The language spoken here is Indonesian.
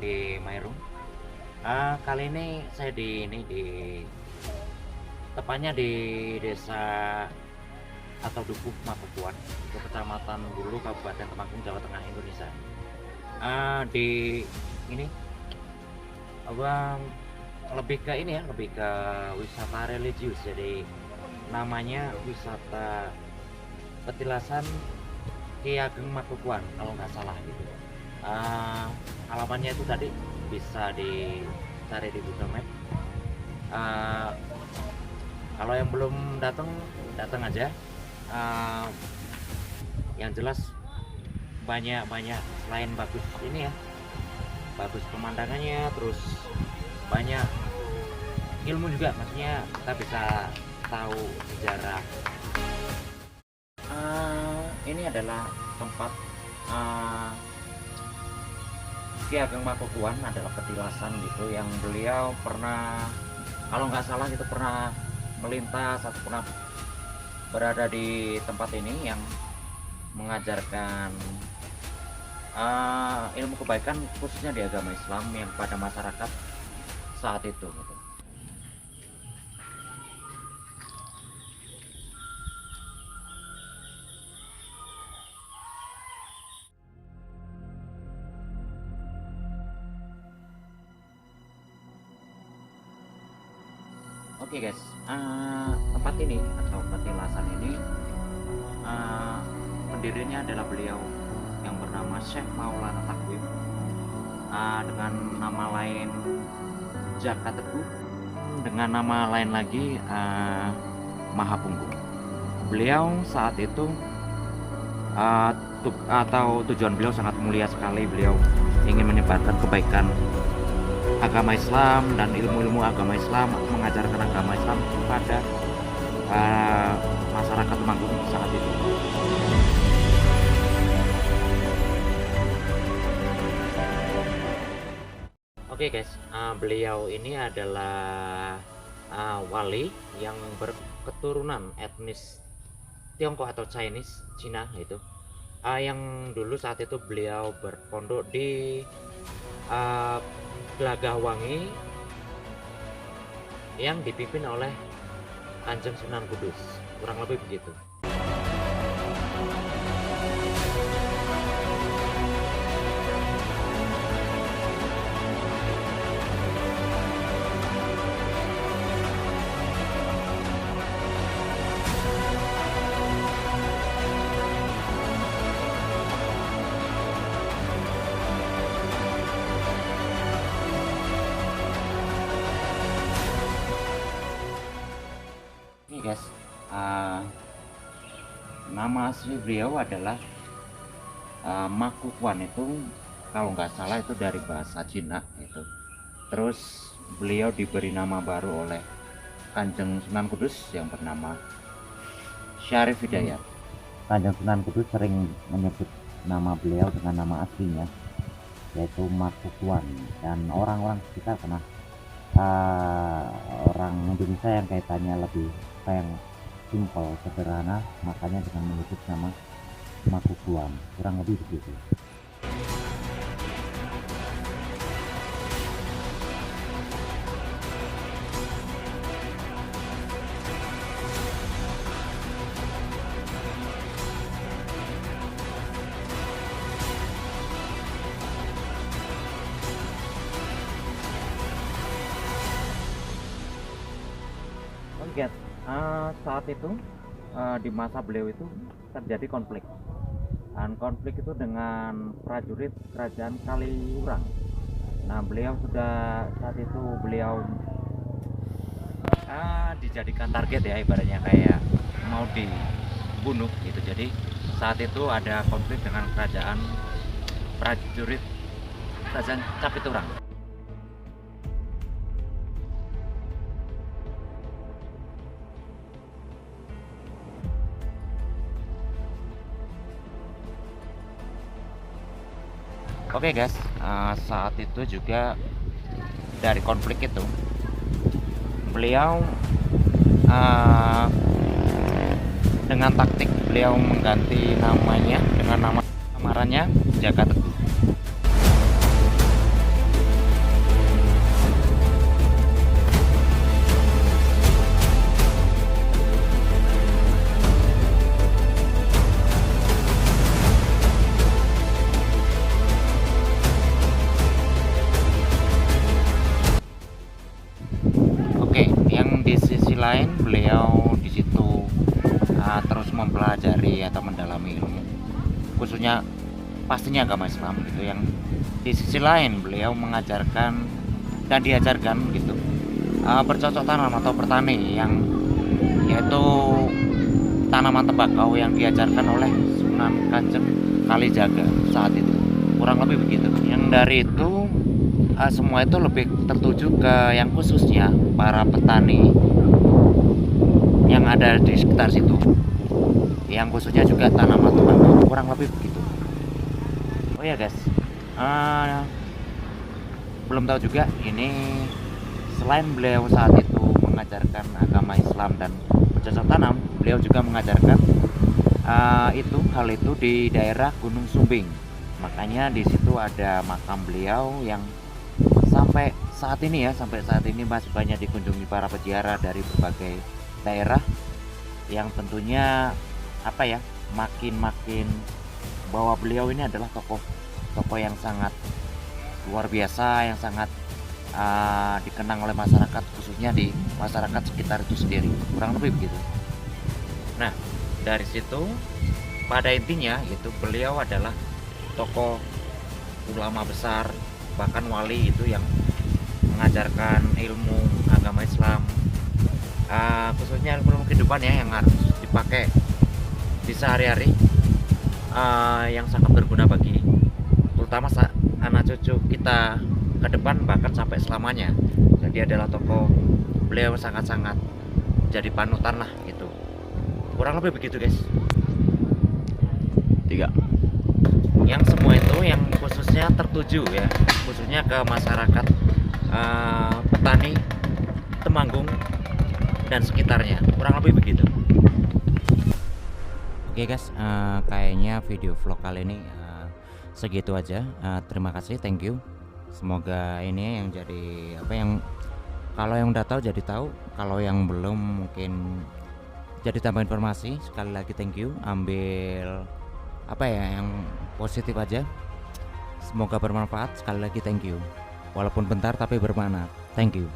di Mairung. Kali ini saya di tepatnya di desa atau Dukuh Makukuan, itu Kecamatan Bulu, Kabupaten Temanggung, Jawa Tengah, Indonesia. Di ini apa lebih ke ini ya, lebih ke wisata religius. Jadi namanya wisata Petilasan Ki Ageng Makukuan kalau nggak salah gitu. Alamannya itu tadi bisa dicari di Google Map. Kalau yang belum datang aja. Yang jelas banyak selain bagus ini ya, bagus pemandangannya, terus banyak ilmu juga, maksudnya kita bisa tahu sejarah. Ini adalah tempat Ki Ageng Makukuan, adalah petilasan gitu yang beliau pernah, kalau nggak salah itu pernah melintas atau pernah berada di tempat ini yang mengajarkan ilmu kebaikan khususnya di agama Islam yang pada masyarakat saat itu gitu. Oke guys, tempat ini atau petilasan ini pendirinya adalah beliau yang bernama Syekh Maulana Takwim, dengan nama lain Jaka Teguh, dengan nama lain lagi Mahapunggung. Beliau saat itu atau tujuan beliau sangat mulia sekali. Beliau ingin menyebarkan kebaikan agama Islam dan ilmu-ilmu agama Islam, mengajarkan agama Islam kepada masyarakat Temanggung saat itu. Oke guys, beliau ini adalah wali yang berketurunan etnis Tiongkok atau Chinese, Cina itu. Yang dulu saat itu beliau berpondok di Gelagahwangi yang dipimpin oleh Kanjeng Sunan Kudus, kurang lebih begitu. Ini guys, nama asli beliau adalah Makukuan, itu kalau nggak salah itu dari bahasa Cina itu. Terus beliau diberi nama baru oleh Kanjeng Sunan Kudus yang bernama Syarif Hidayat. Kanjeng Sunan Kudus sering menyebut nama beliau dengan nama aslinya, yaitu Makukuan, dan orang-orang sekitar pernah orang Indonesia yang kaitannya lebih yang simpel, sederhana, makanya dengan menyebut nama Makukuan, kurang lebih begitu. Oke, saat itu di masa beliau itu terjadi konflik, dan konflik itu dengan prajurit kerajaan Kaliurang. Nah, beliau sudah saat itu beliau dijadikan target ya, ibaratnya kayak mau dibunuh gitu. Jadi saat itu ada konflik dengan kerajaan prajurit kerajaan Capiturang. Oke guys, saat itu juga dari konflik itu beliau dengan taktik beliau mengganti namanya dengan nama samarannya Jaka Teguh. di sisi lain beliau di situ terus mempelajari atau mendalami ilmu, khususnya pastinya agama Islam gitu. Yang di sisi lain beliau mengajarkan dan diajarkan gitu bercocok tanam atau bertani, yang yaitu tanaman tembakau yang diajarkan oleh Sunan Kanjeng Kalijaga saat itu, kurang lebih begitu. Yang dari itu semua itu lebih tertuju ke yang khususnya para petani yang ada di sekitar situ, yang khususnya juga tanaman tembakau, kurang lebih begitu. Oh ya guys, belum tahu juga ini, selain beliau saat itu mengajarkan agama Islam dan bercocok tanam, beliau juga mengajarkan hal itu di daerah Gunung Sumbing. Makanya di situ ada makam beliau yang sampai saat ini masih banyak dikunjungi para peziarah dari berbagai daerah, yang tentunya makin bahwa beliau ini adalah tokoh yang sangat luar biasa, yang sangat dikenang oleh masyarakat, khususnya di masyarakat sekitar itu sendiri, kurang lebih begitu. Nah, dari situ pada intinya itu beliau adalah tokoh ulama besar, bahkan wali itu, yang mengajarkan ilmu agama Islam, khususnya ilmu kehidupan ya, yang harus dipakai di sehari-hari, yang sangat berguna bagi terutama anak cucu kita ke depan, bahkan sampai selamanya. Jadi adalah tokoh, beliau sangat-sangat jadi panutan lah gitu, kurang lebih begitu guys. 3 yang semua itu yang khususnya tertuju ya, khususnya ke masyarakat petani Temanggung dan sekitarnya, kurang lebih begitu. Oke guys, kayaknya video vlog kali ini segitu aja. Terima kasih, thank you. Semoga ini yang jadi yang kalau yang udah tahu jadi tahu, kalau yang belum mungkin jadi tambah informasi. Sekali lagi thank you, ambil yang positif aja, semoga bermanfaat. Sekali lagi thank you, walaupun bentar tapi bermakna. Thank you.